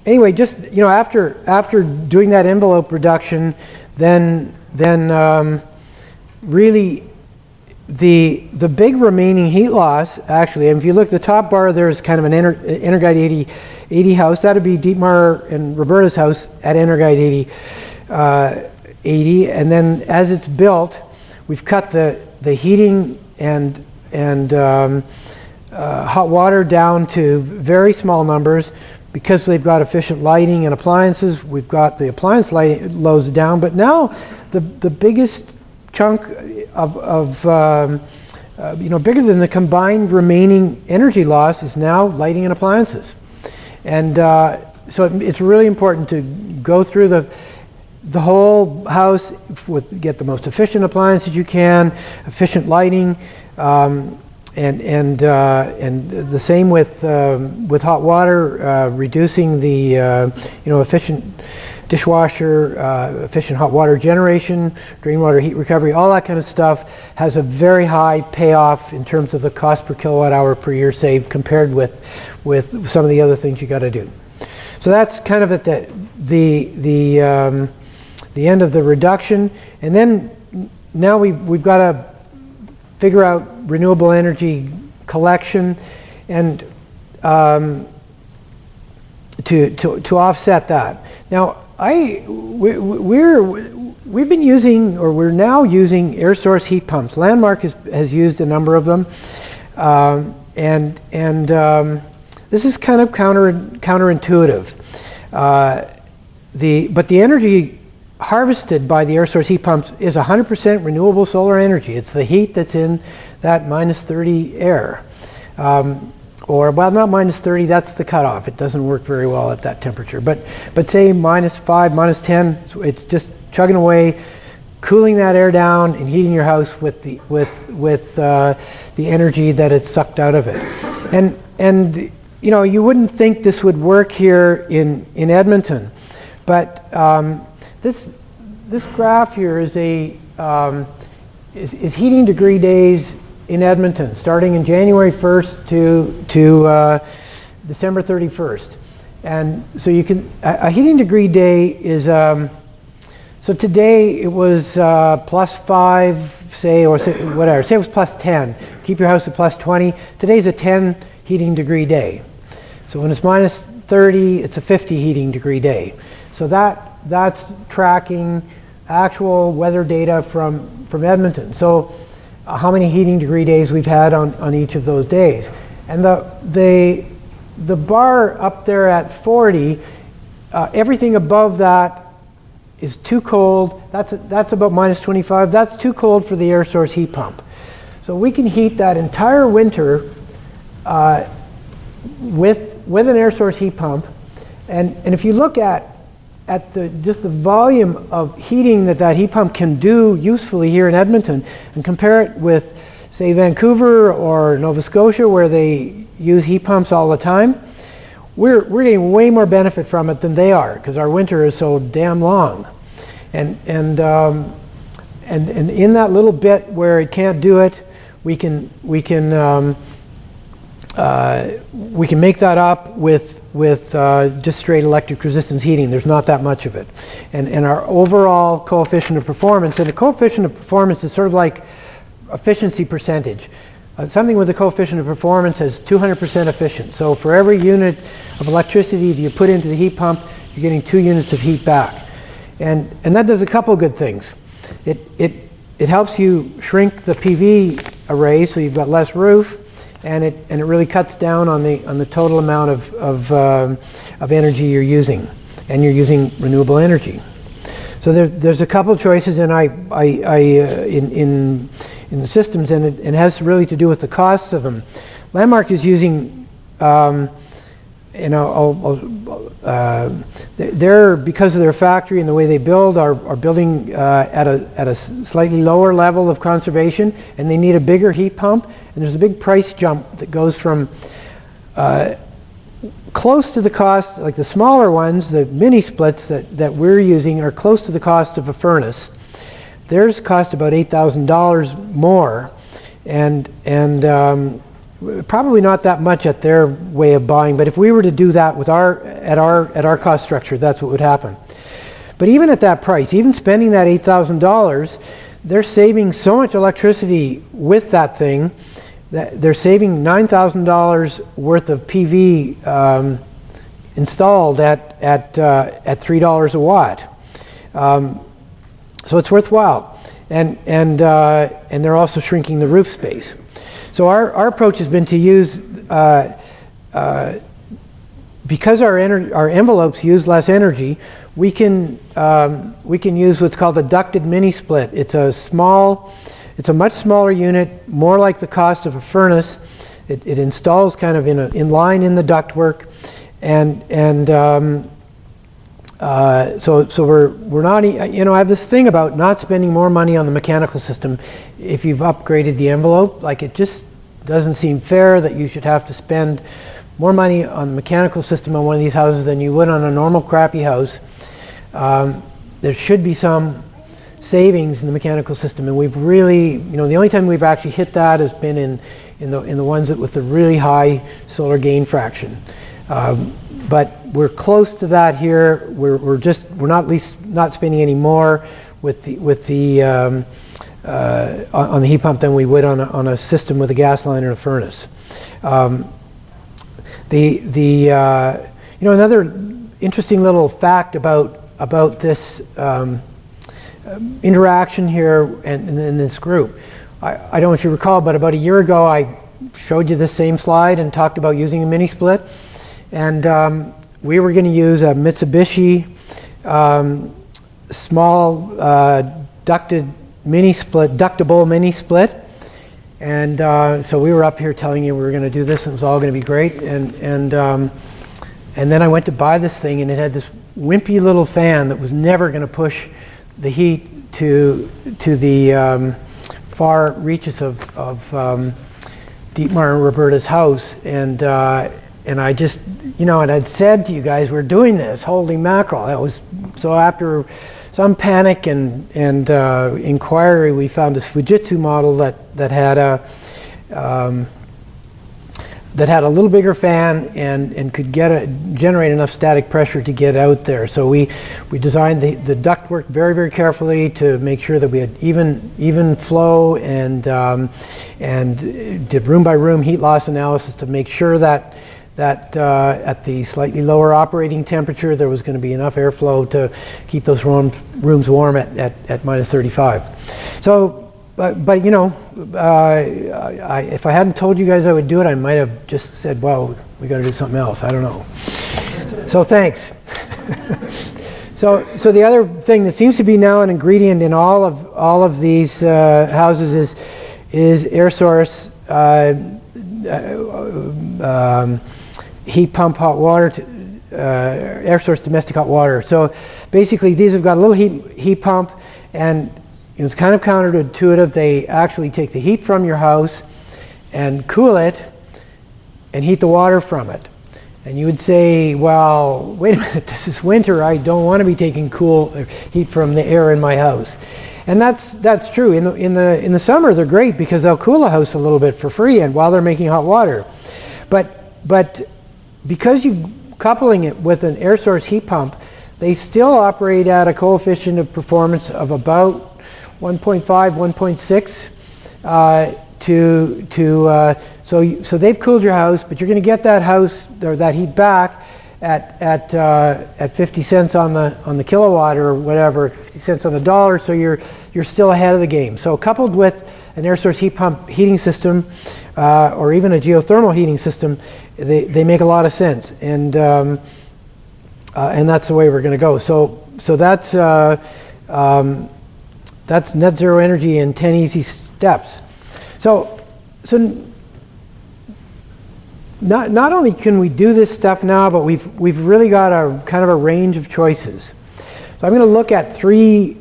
anyway, just after doing that envelope reduction, then really the big remaining heat loss, actually, and if you look at the top bar, there's kind of an Energuide 80 house. That would be Dietmar and Roberta's house at Energuide 80, and then as it's built, we've cut the heating and hot water down to very small numbers. Because they've got efficient lighting and appliances, we've got the appliance lighting loads down, but now the biggest chunk bigger than the combined remaining energy loss is now lighting and appliances. And so it's really important to go through the whole house, get the most efficient appliances you can, efficient lighting, and the same with hot water, reducing the efficient dishwasher, efficient hot water generation, drain water heat recovery, all that kind of stuff has a very high payoff in terms of the cost per kilowatt hour per year saved compared with some of the other things you got to do. So that's kind of at the end of the reduction, and then now we've got to figure out renewable energy collection and to offset that. Now we've been using, or we're now using, air source heat pumps. Landmark has used a number of them, and this is kind of counterintuitive. But the energy harvested by the air source heat pumps is 100% renewable solar energy. It's the heat that's in that -30 air. Or, well, not -30, that's the cutoff. It doesn't work very well at that temperature. But say -5, -10, it's just chugging away, cooling that air down and heating your house with the energy that it's sucked out of it. And you wouldn't think this would work here in Edmonton, but this graph here is is heating degree days in Edmonton, starting in January 1st to December 31st. And so you can, a heating degree day is, so today it was +5, say, or say, whatever, say it was +10. Keep your house at +20. Today's a 10 heating degree day. So when it's -30, it's a 50 heating degree day. So that's tracking actual weather data from Edmonton. So how many heating degree days we've had on each of those days. And the bar up there at 40, everything above that is too cold. That's about -25. That's too cold for the air source heat pump. So we can heat that entire winter with an air source heat pump. And if you look at just the volume of heating that heat pump can do usefully here in Edmonton, and compare it with, say, Vancouver or Nova Scotia, where they use heat pumps all the time, we're getting way more benefit from it than they are, because our winter is so damn long. And in that little bit where it can't do it, we can make that up with just straight electric resistance heating. There's not that much of it. And our overall coefficient of performance, and a coefficient of performance is sort of like efficiency percentage. Something with a coefficient of performance is 200% efficient. So for every unit of electricity that you put into the heat pump, you're getting 2 units of heat back. And that does a couple good things. It helps you shrink the PV array, so you've got less roof, and it really cuts down on the total amount of energy you're using, and you're using renewable energy. So there's a couple choices, and in the systems, and it has really to do with the costs of them. Landmark is using, they're, because of their factory and the way they build, are building at a slightly lower level of conservation, and they need a bigger heat pump. And there's a big price jump that goes from close to the cost, like the smaller ones, the MiniSplits that we're using are close to the cost of a furnace. Theirs cost about $8,000 more, and Probably not that much at their way of buying, but if we were to do that with at our cost structure, that's what would happen. But even at that price, even spending that $8,000, they're saving so much electricity with that thing that they're saving $9,000 worth of PV installed at $3 a watt. So it's worthwhile, and they're also shrinking the roof space. So our approach has been to use, because our envelopes use less energy, we can use what's called a ducted mini-split. It's a much smaller unit, more like the cost of a furnace. It installs kind of in line in the ductwork, so we're not, I have this thing about not spending more money on the mechanical system if you've upgraded the envelope. Like, it just doesn't seem fair that you should have to spend more money on the mechanical system on one of these houses than you would on a normal crappy house. There should be some savings in the mechanical system, and we've really, the only time we've actually hit that has been in the ones with the really high solar gain fraction. But we're close to that here. We're not, at least not spending any more on the heat pump than we would on a system with a gas line and a furnace. Another interesting little fact about this interaction here and in this group. I don't know if you recall, but about a year ago I showed you this same slide and talked about using a mini-split. And we were going to use a Mitsubishi small ductable mini-split. And so we were up here telling you we were going to do this and it was all going to be great. And then I went to buy this thing, and it had this wimpy little fan that was never going to push the heat to the far reaches of Dietmar and Roberta's house. And I just, and I'd said to you guys, we're doing this, holy mackerel. That was, so after some panic and inquiry, we found this Fujitsu model that had a little bigger fan and could generate enough static pressure to get out there. So we designed the ductwork very, very carefully to make sure that we had even flow, and did room by room heat loss analysis to make sure that at the slightly lower operating temperature there was going to be enough airflow to keep those rooms warm at minus 35. So, if I hadn't told you guys I would do it, I might have just said, well, we got to do something else. I don't know. So thanks. So the other thing that seems to be now an ingredient in all of these houses is air source heat pump hot water, air source domestic hot water. So basically these have got a little heat pump, and it's kind of counterintuitive. They actually take the heat from your house and cool it and heat the water from it. And you would say, well, wait a minute, this is winter. I don't want to be taking cool heat from the air in my house. And that's true. In the summer they're great because they'll cool a house a little bit for free and while they're making hot water. But because you're coupling it with an air source heat pump, they still operate at a coefficient of performance of about 1.5, 1.6 so they've cooled your house, but you're going to get that house or that heat back at 50 cents on the kilowatt or whatever, 50 cents on the dollar. So you're still ahead of the game. So coupled with an air source heat pump heating system, or even a geothermal heating system, they make a lot of sense, and that's the way we're going to go. So that's net zero energy in 10 easy steps. So not only can we do this stuff now, but we've really got a kind of a range of choices. So I'm going to look at three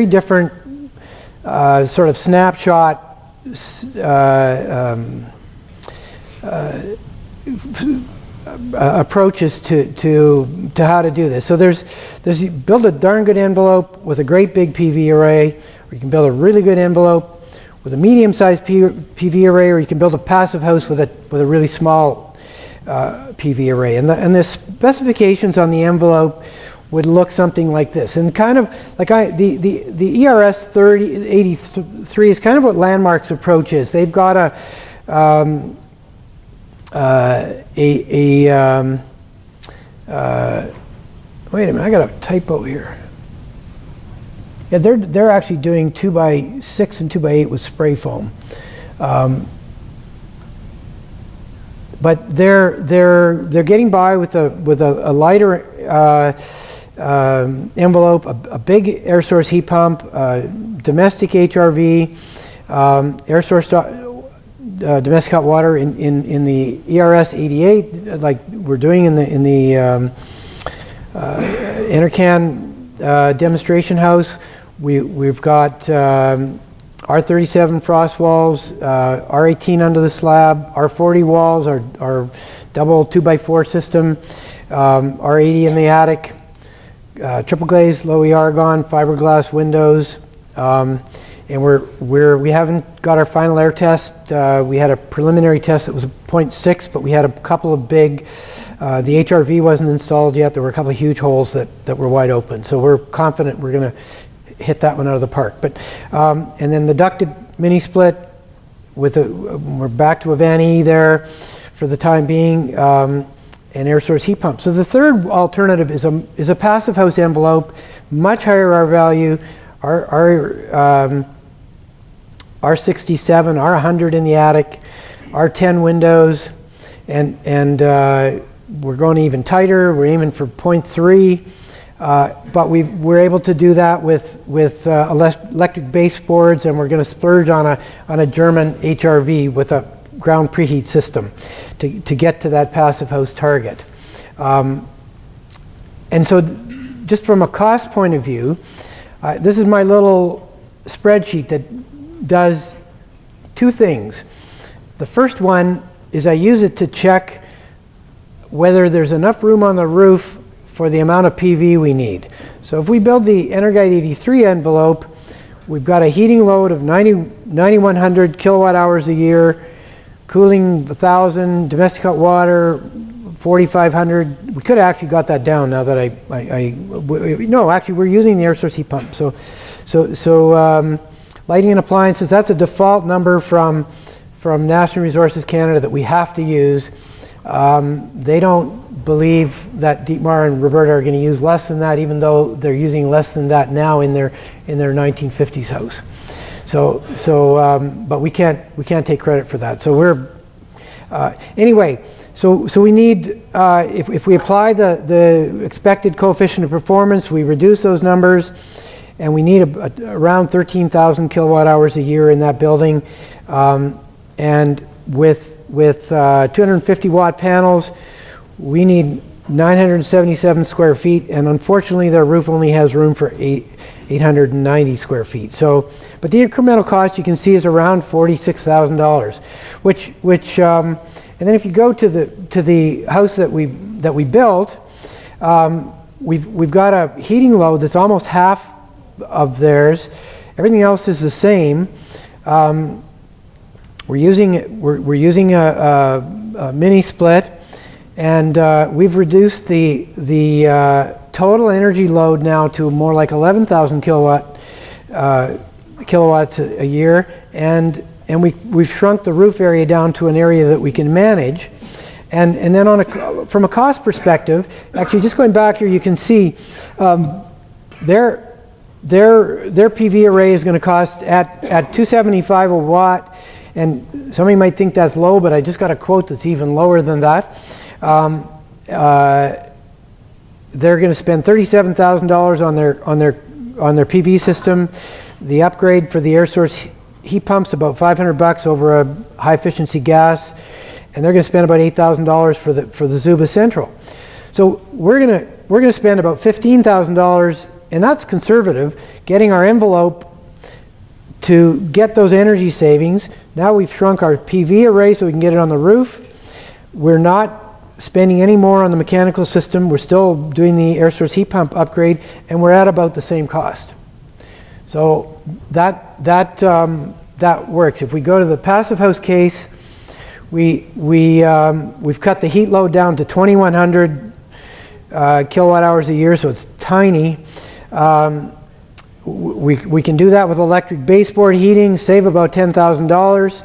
different sort of snapshot approaches to how to do this. So there's you build a darn good envelope with a great big PV array, or you can build a really good envelope with a medium-sized PV array, or you can build a passive house with a really small PV array. And the specifications on the envelope would look something like this. And kind of like the ERS 3083 is kind of what Landmark's approach is. They've got wait a minute, I got a typo here. Yeah, they're actually doing 2x6 and 2x8 with spray foam, but they're getting by with a lighter envelope, a big air source heat pump, domestic HRV, air source domestic hot water in the ERS 88, like we're doing in the Amerongen demonstration house. We've got R37 frost walls, R18 under the slab, R40 walls, our double 2x4 system, R80 in the attic, triple glazed low E argon, fiberglass windows, and we haven't got our final air test. We had a preliminary test that was a 0.6, but we had a couple of big. The HRV wasn't installed yet. There were a couple of huge holes that were wide open. So we're confident we're going to hit that one out of the park. But and then the ducted mini split we're back to a Van E there for the time being, an air source heat pump. So the third alternative is a passive house envelope, much higher R value, R67, R100 in the attic, R10 windows, and we're going even tighter. We're aiming for 0.3, but we're able to do that with electric baseboards, and we're going to splurge on a German HRV with a ground preheat system to get to that passive house target. And so, just from a cost point of view, this is my little spreadsheet that does two things. The first one is I use it to check whether there's enough room on the roof for the amount of PV we need. So if we build the Energite 83 envelope, we've got a heating load of 9,100 kilowatt hours a year, cooling 1,000, domestic hot water 4,500. We could have actually got that down now that no, actually we're using the air source heat pump. So lighting and appliances, that's a default number from National Resources Canada that we have to use. They don't believe that Dietmar and Roberta are going to use less than that, even though they're using less than that now in their 1950s house. But we can't take credit for that. So we're anyway. So we need if we apply the expected coefficient of performance, we reduce those numbers, and we need around 13,000 kilowatt hours a year in that building, and with 250 watt panels, we need 977 square feet, and unfortunately their roof only has room for 890 square feet. So, but the incremental cost you can see is around $46,000, which and then if you go to the house that we built, we've got a heating load that's almost half of theirs. Everything else is the same. We're using a mini split, and we've reduced the total energy load now to more like 11,000 kilowatts a year, and we've shrunk the roof area down to an area that we can manage, and then from a cost perspective, actually just going back here, you can see their PV array is going to cost at $275 a watt. And somebody might think that's low, but I just got a quote that's even lower than that. They're going to spend $37,000 on their PV system. The upgrade for the air source heat pump's about $500 over a high efficiency gas, and they're going to spend about $8,000 for the Zuba Central. So we're going to spend about $15,000, and that's conservative, getting our envelope to get those energy savings. Now we've shrunk our PV array so we can get it on the roof. We're not spending any more on the mechanical system. We're still doing the air source heat pump upgrade, and we're at about the same cost. So that that works. If we go to the passive house case, we've cut the heat load down to 2,100 kilowatt hours a year, so it's tiny. We can do that with electric baseboard heating, save about $10,000.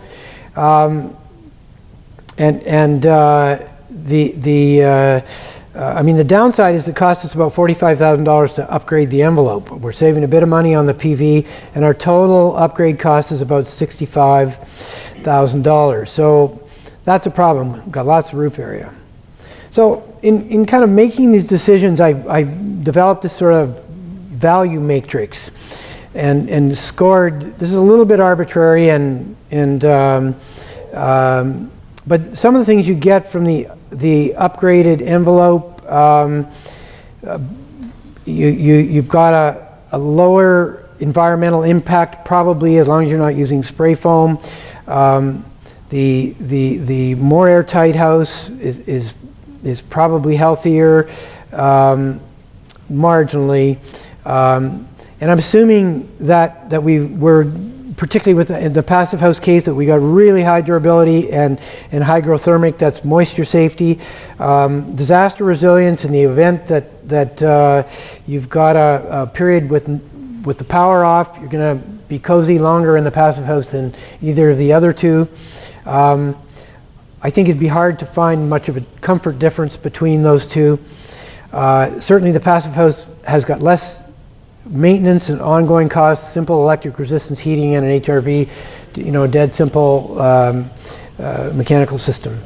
I mean, the downside is it costs us about $45,000 to upgrade the envelope. We're saving a bit of money on the PV, and our total upgrade cost is about $65,000. So that's a problem. We've got lots of roof area. So in kind of making these decisions, I developed this sort of value matrix and scored. This is a little bit arbitrary, but some of the things you get from the upgraded envelope, you've got a lower environmental impact, probably, as long as you're not using spray foam. The more airtight house is probably healthier, marginally. And I'm assuming that we were, particularly with the passive house case, that we got really high durability and hygrothermic, that's moisture safety, disaster resilience in the event that you've got a period with the power off. You're going to be cozy longer in the passive house than either of the other two. I think it'd be hard to find much of a comfort difference between those two. Certainly the passive house has got less maintenance and ongoing costs, simple electric resistance heating and an HRV, dead simple mechanical system.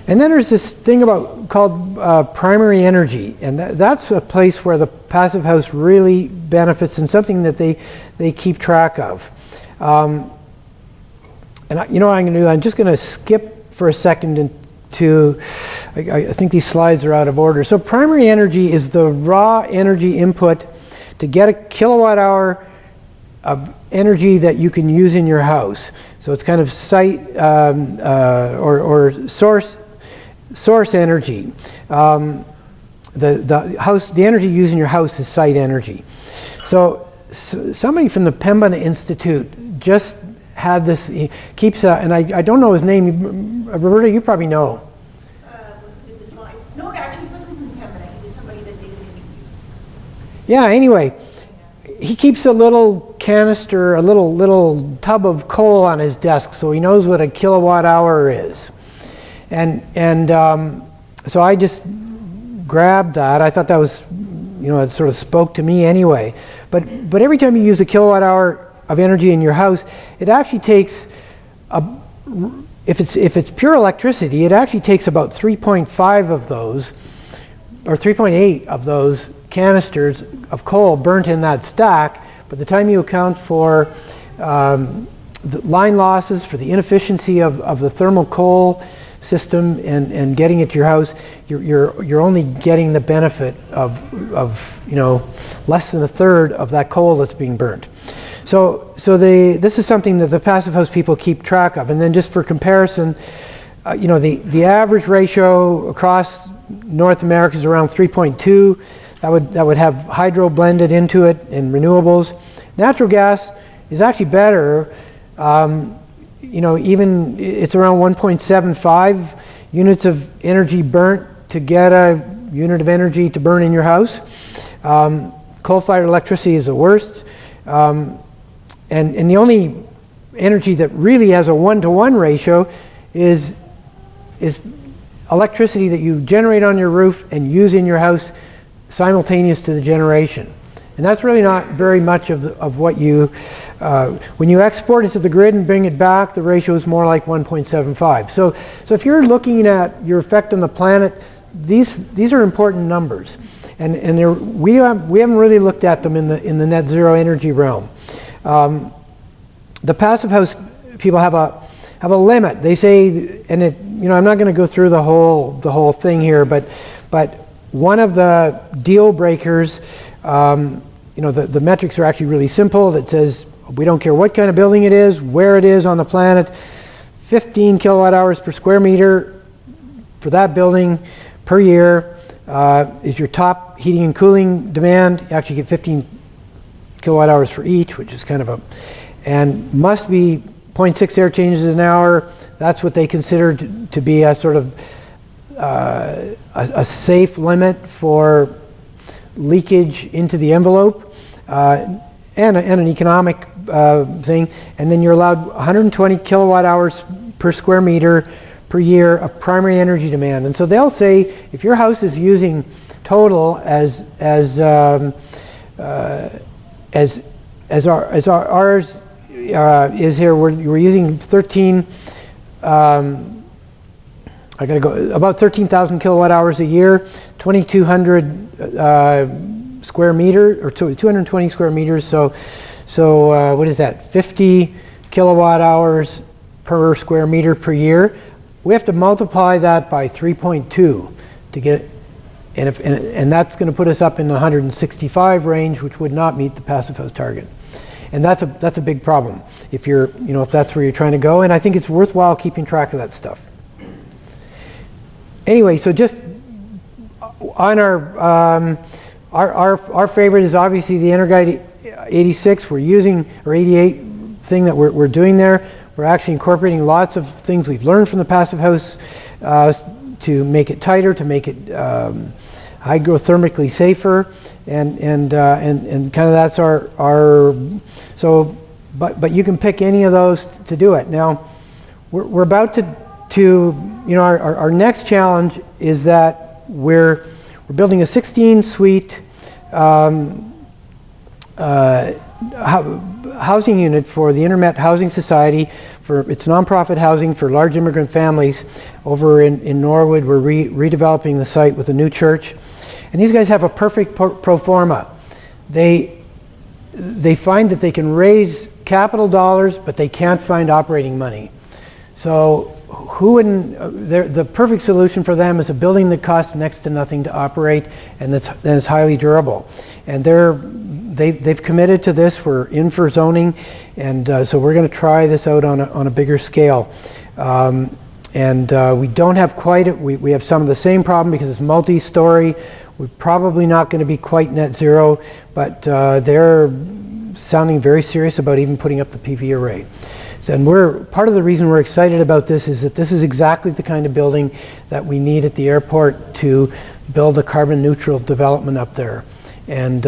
And then there's this thing called primary energy, and that's a place where the passive house really benefits, and something that they keep track of. And you know what I'm going to do? I'm just going to skip for a second to, I think these slides are out of order. So primary energy is the raw energy input to get a kilowatt hour of energy that you can use in your house. So it's kind of site or source energy. The energy used in your house is site energy. So somebody from the Pembina Institute just had this. He keeps and I don't know his name. Roberta, you probably know. No, actually, he wasn't from Pembina. He was somebody that did an interview. Yeah, anyway, he keeps a little canister, a little tub of coal on his desk, so he knows what a kilowatt hour is. And so I just grabbed that. I thought that was, it sort of spoke to me anyway. But every time you use a kilowatt hour of energy in your house, it actually takes, if it's pure electricity, it actually takes about 3.5 of those, or 3.8 of those canisters of coal burnt in that stack. By the time you account for the line losses, for the inefficiency of the thermal coal system and getting it to your house, you're only getting the benefit of less than a third of that coal that's being burnt. So this is something that the passive house people keep track of. And then just for comparison, the average ratio across North America is around 3.2. That would have hydro blended into it and renewables. Natural gas is actually better. Even it's around 1.75 units of energy burnt to get a unit of energy to burn in your house. Coal-fired electricity is the worst. And the only energy that really has a 1-to-1 ratio is electricity that you generate on your roof and use in your house simultaneous to the generation. And that's really not very much of what you, when you export it to the grid and bring it back, the ratio is more like 1.75. So if you're looking at your effect on the planet, these are important numbers. And we haven't really looked at them in the net zero energy realm. The passive house people have a limit. They say, and I'm not going to go through the whole thing here, but one of the deal breakers, the metrics are actually really simple. That says we don't care what kind of building it is, where it is on the planet, 15 kilowatt hours per square meter for that building per year is your top heating and cooling demand. You actually get 15 kilowatt hours for each, which is kind of and must be 0.6 air changes an hour. That's what they consider to be a sort of a safe limit for leakage into the envelope, and an economic thing. And then you're allowed 120 kilowatt hours per square meter per year of primary energy demand. And so they'll say if your house is using total as ours is here, we're using 13. I got to go about 13,000 kilowatt hours a year, 2,200 square meter, or 220 square meters. So what is that? 50 kilowatt hours per square meter per year. We have to multiply that by 3.2 to get, and that's going to put us up in the 165 range, which would not meet the Passivhaus target. And that's a big problem if you're, if that's where you're trying to go. And I think it's worthwhile keeping track of that stuff. Anyway, so just on our favorite is obviously the EnerGuide 86. We're using, or 88 thing that we're doing there. We're actually incorporating lots of things we've learned from the Passivhaus to make it tighter, to make it hydrothermically safer, and kind of that's our so. But you can pick any of those to do it. Now, we're about to our next challenge is that we're building a 16-suite housing unit for the Intermet Housing Society. It's nonprofit housing for large immigrant families over in Norwood. We're redeveloping the site with a new church. And these guys have a perfect pro forma. They find that they can raise capital dollars, but they can't find operating money. So who wouldn't, the perfect solution for them is a building that costs next to nothing to operate and that's highly durable. And they've committed to this. We're in for zoning, and so we're going to try this out on a bigger scale. We don't have quite it. We have some of the same problem because it's multi-story. We're probably not going to be quite net zero, but they're sounding very serious about even putting up the PV array. And part of the reason we're excited about this is that this is exactly the kind of building that we need at the airport to build a carbon neutral development up there. And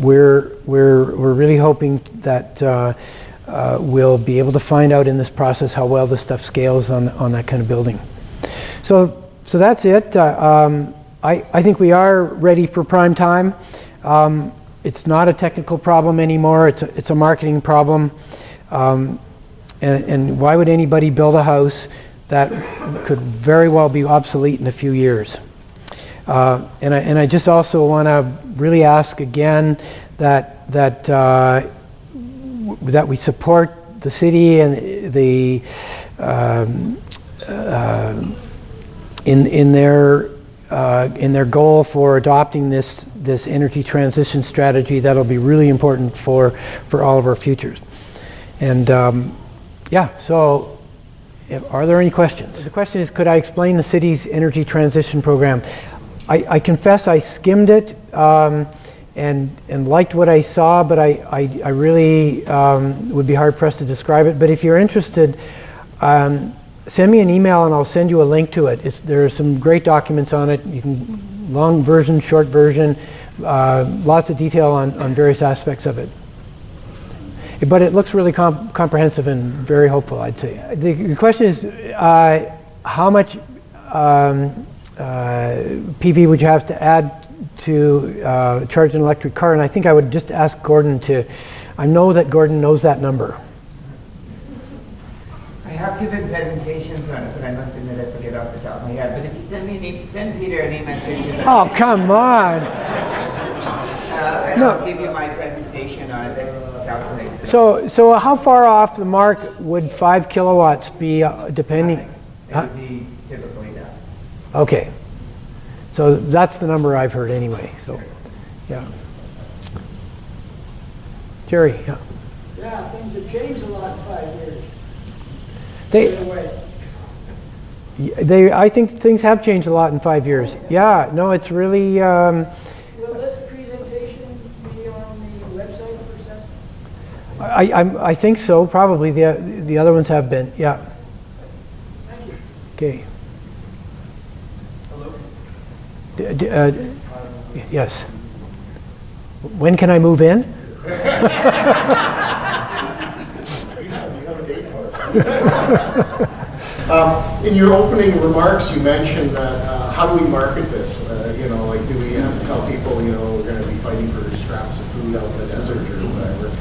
we're really hoping that we'll be able to find out in this process how well this stuff scales on that kind of building. So that's it. I think we are ready for prime time. It's not a technical problem anymore. It's a marketing problem. And why would anybody build a house that could very well be obsolete in a few years? And I just also want to really ask again that we support the city and the in their goal for adopting this energy transition strategy. That'll be really important for all of our futures. And yeah, so are there any questions? The question is, could I explain the city's energy transition program? I confess I skimmed it and liked what I saw, but I really would be hard pressed to describe it. But if you're interested, send me an email and I'll send you a link to it. There are some great documents on it. You can, long version, short version, lots of detail on various aspects of it. But it looks really comprehensive and very hopeful, I'd say. The question is, how much PV would you have to add to charge an electric car? And I think I would just ask Gordon I know that Gordon knows that number. I have given presentations on it, but I must admit I forget off the top of my head. But if you send Peter an e-message. Oh, come on. And No. I'll give you my presentation on it. Calculate. So how far off the mark would 5 kilowatts be, depending? It would be typically that. Okay. So that's the number I've heard anyway. So, yeah. Jerry. Yeah. Yeah, things have changed a lot in 5 years. I think things have changed a lot in 5 years. Yeah, no, it's really. Will this presentation be on the website for I think so, probably. The other ones have been, yeah. Thank you. Okay. Hello? Yes. When can I move in? You have a date for us. In your opening remarks, you mentioned that how do we market this? You know, like, do we have to tell people, you know, we're going to be fighting for scraps of food out in the desert or whatever?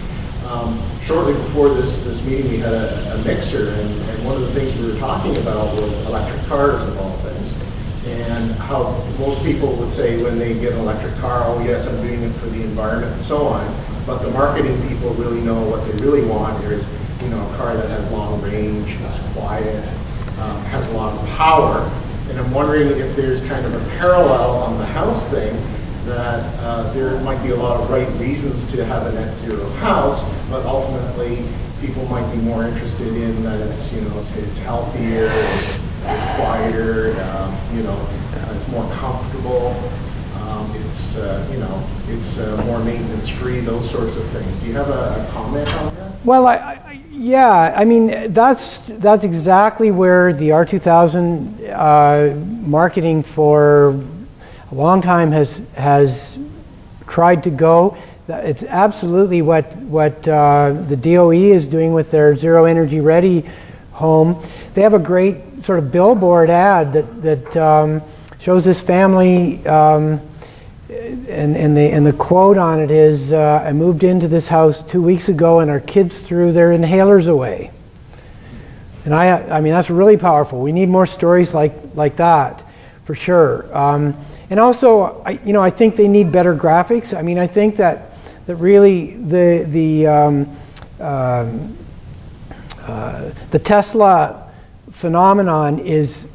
Shortly before this meeting, we had a mixer, and one of the things we were talking about was electric cars of all things, and how most people would say when they get an electric car, oh yes, I'm doing it for the environment and so on, but the marketing people really know what they really want. There's, you know, a car that has long range, is quiet, has a lot of power, and I'm wondering if there's kind of a parallel on the house thing, that there might be a lot of right reasons to have a net zero house, but ultimately people might be more interested in that it's, you know, it's healthier, it's quieter, you know, it's more comfortable, it's you know, it's more maintenance free, those sorts of things. Do you have a comment on that? Well, yeah, I mean, that's exactly where the R2000 marketing for a long time has tried to go. It's absolutely what the DOE is doing with their Zero Energy Ready home. They have a great sort of billboard ad that shows this family, and the quote on it is, "I moved into this house 2 weeks ago, and our kids threw their inhalers away." And I mean, that's really powerful. We need more stories like that, for sure. And also, you know, I think they need better graphics. I mean, I think that really the Tesla phenomenon is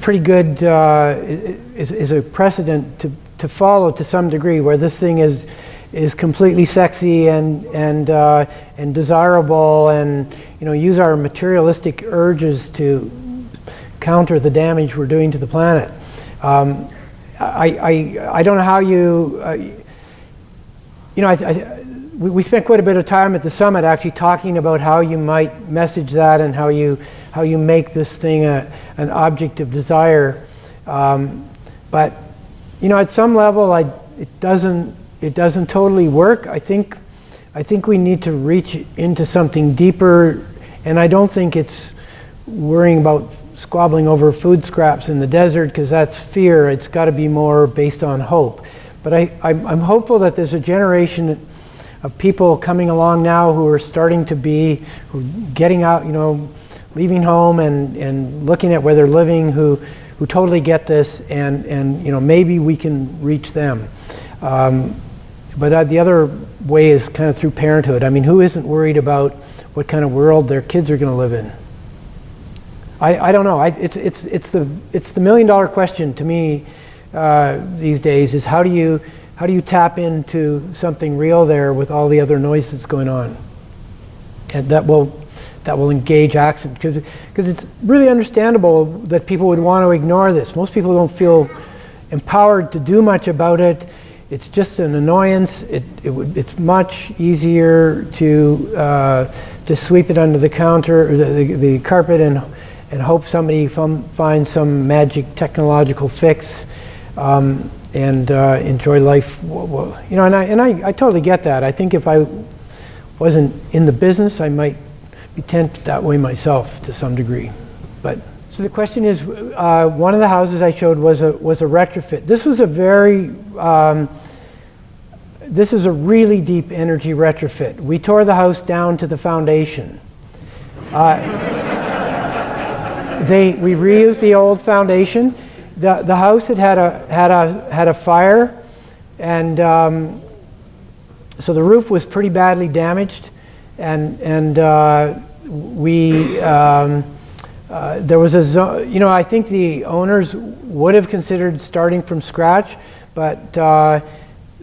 pretty good, is a precedent to follow to some degree, where this thing is completely sexy and desirable, and, you know, use our materialistic urges to counter the damage we're doing to the planet. I don't know how you, you know, we spent quite a bit of time at the summit actually talking about how you might message that and how you make this thing an object of desire. But, you know, at some level, it doesn't totally work. I think we need to reach into something deeper, and I don't think it's worrying about squabbling over food scraps in the desert, because that's fear. It's got to be more based on hope. But I'm hopeful that there's a generation of people coming along now who are starting to be, who are getting out, you know, leaving home and looking at where they're living, who totally get this, and you know, maybe we can reach them. But the other way is kind of through parenthood. I mean, who isn't worried about what kind of world their kids are going to live in? I don't know. It's the million-dollar question to me these days, is how do you tap into something real there with all the other noise that's going on, and that will engage action, because it's really understandable that people would want to ignore this. Most people don't feel empowered to do much about it. It's just an annoyance. It's much easier to sweep it under the counter, or the carpet, and hope somebody finds some magic technological fix, and enjoy life. You know, and I totally get that. I think if I wasn't in the business, I might be tempted that way myself to some degree. But so the question is, one of the houses I showed was a retrofit. This was a very this is a really deep energy retrofit. We tore the house down to the foundation. We reused the old foundation. The house had a fire, and so the roof was pretty badly damaged, and there was a zone. You know, I think the owners would have considered starting from scratch, but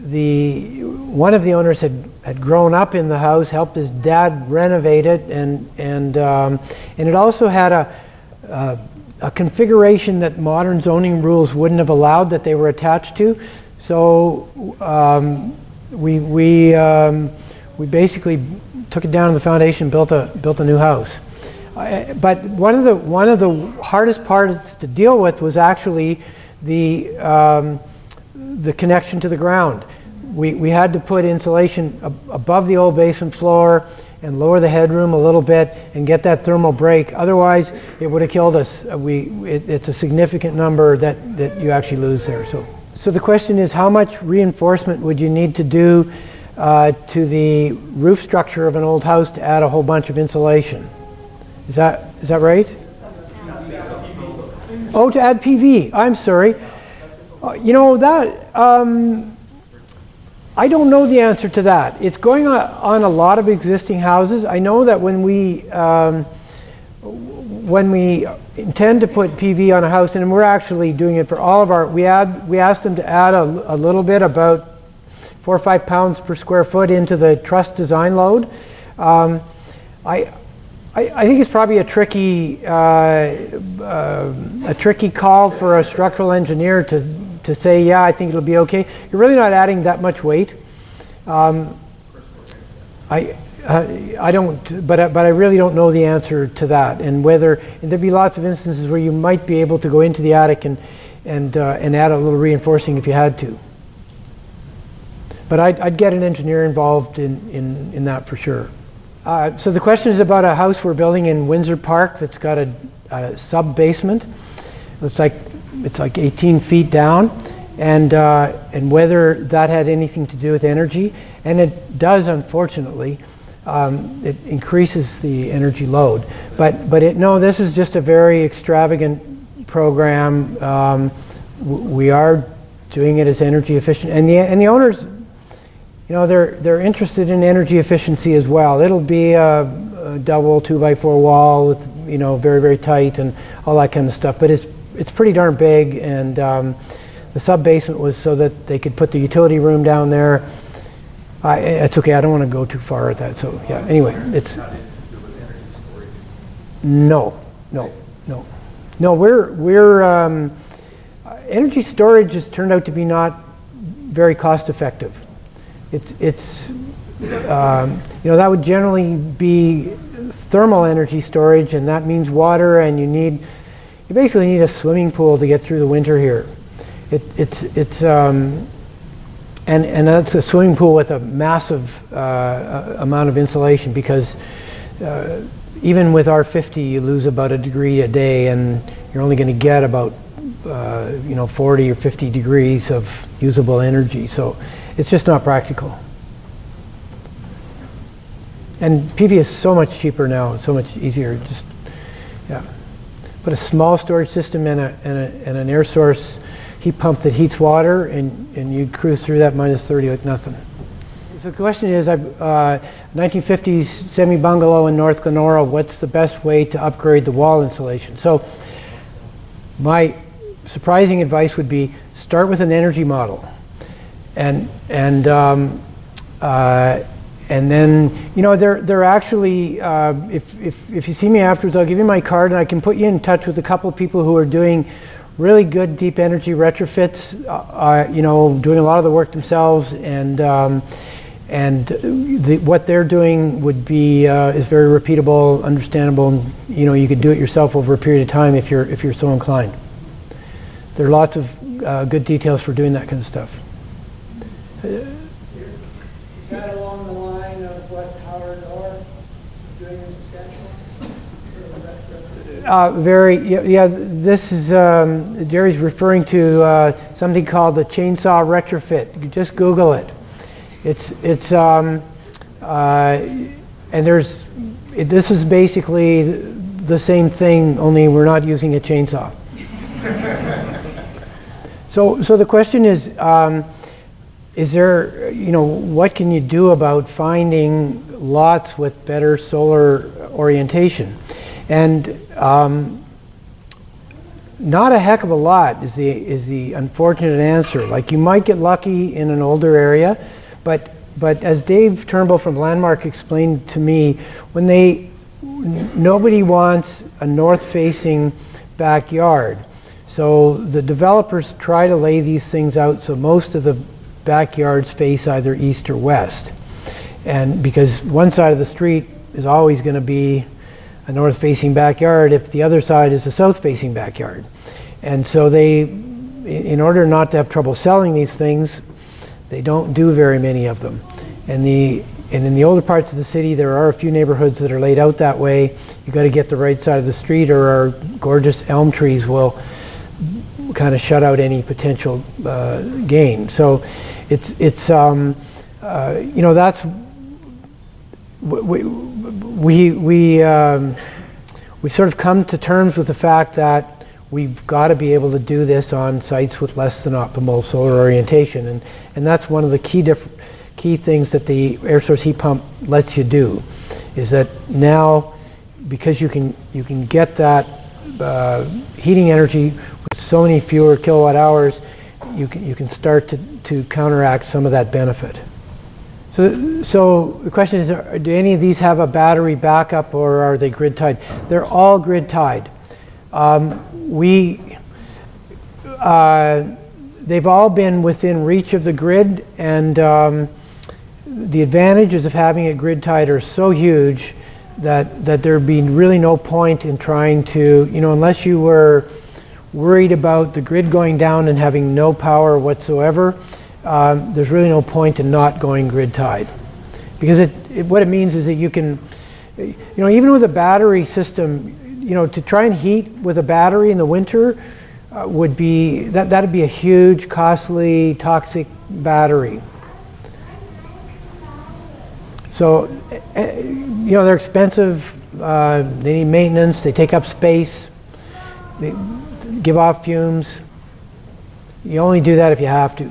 one of the owners had grown up in the house, helped his dad renovate it, and it also had a configuration that modern zoning rules wouldn't have allowed, that they were attached to. So we basically took it down to the foundation, built a new house. But one of the hardest parts to deal with was actually the connection to the ground. We had to put insulation above the old basement floor and lower the headroom a little bit and get that thermal break. Otherwise, it would have killed us. It's a significant number that you actually lose there. So the question is, how much reinforcement would you need to do to the roof structure of an old house to add a whole bunch of insulation? Is that right? Oh, to add PV. I'm sorry. You know that. I don't know the answer to that. It's going on a lot of existing houses. I know that when we intend to put PV on a house, and we're actually doing it for all of our, we asked them to add a little bit, about 4 or 5 pounds per square foot into the truss design load. I think it's probably a tricky call for a structural engineer to say, yeah, I think it'll be okay. You're really not adding that much weight. I don't, but I really don't know the answer to that, and there'd be lots of instances where you might be able to go into the attic and add a little reinforcing if you had to. But I'd get an engineer involved in that for sure. So the question is about a house we're building in Windsor Park that's got a sub-basement. It's like 18 feet down, and whether that had anything to do with energy, and it does, unfortunately. It increases the energy load, but no, this is just a very extravagant program. We are doing it as energy efficient, and the owners, you know, they're interested in energy efficiency as well. It'll be a double 2x4 wall with, you know, very, very tight and all that kind of stuff, but it's pretty darn big, and the sub basement was so that they could put the utility room down there. It's okay, I don't want to go too far at that, so yeah, anyway, it's no, we're energy storage has turned out to be not very cost effective. It's you know, that would generally be thermal energy storage, and that means water, and you basically need a swimming pool to get through the winter here. And that's a swimming pool with a massive amount of insulation, because even with R50 you lose about 1 degree a day, and you're only going to get about 40 or 50 degrees of usable energy, so it's just not practical. And PV is so much cheaper now, so much easier. Just put a small storage system and an air source heat pump that heats water, and you cruise through that -30 like nothing. So the question is, 1950s semi-bungalow in North Glenora, what's the best way to upgrade the wall insulation? So my surprising advice would be, start with an energy model. And then, you know, they're actually, if you see me afterwards, I'll give you my card, and I can put you in touch with a couple of people who are doing really good deep energy retrofits, you know, doing a lot of the work themselves, and what they're doing would be is very repeatable, understandable, and, you know, you could do it yourself over a period of time if you're so inclined. There are lots of good details for doing that kind of stuff. Is that along the line of what Howard Orr is doing in Saskatchewan? Yeah, this is, Jerry's referring to something called the chainsaw retrofit. You can just Google it. And this is basically the same thing, only we're not using a chainsaw. So the question is there, you know, what can you do about finding lots with better solar orientation? And not a heck of a lot is the unfortunate answer. Like, you might get lucky in an older area, but as Dave Turnbull from Landmark explained to me, nobody wants a north-facing backyard. So the developers try to lay these things out so most of the backyards face either east or west. And because one side of the street is always going to be a north-facing backyard if the other side is a south-facing backyard. And so they, in order not to have trouble selling these things, they don't do very many of them. And in the older parts of the city, there are a few neighborhoods that are laid out that way. You've got to get the right side of the street, or our gorgeous elm trees will kind of shut out any potential gain. So it's you know, that's we sort of come to terms with the fact that we've got to be able to do this on sites with less than optimal solar orientation, and that's one of the key things that the air source heat pump lets you do, is that now, because you can get that heating energy with so many fewer kilowatt hours, you can start to counteract some of that benefit. So the question is, do any of these have a battery backup, or are they grid tied? They're all grid tied. They've all been within reach of the grid, and the advantages of having it grid tied are so huge that there'd be really no point in trying to, you know, unless you were worried about the grid going down and having no power whatsoever, there's really no point in not going grid tied. Because what it means is that you can, you know, even with a battery system, you know, to try and heat with a battery in the winter would be, that'd be a huge, costly, toxic battery. So, you know, they're expensive, they need maintenance, they take up space, they give off fumes. You only do that if you have to.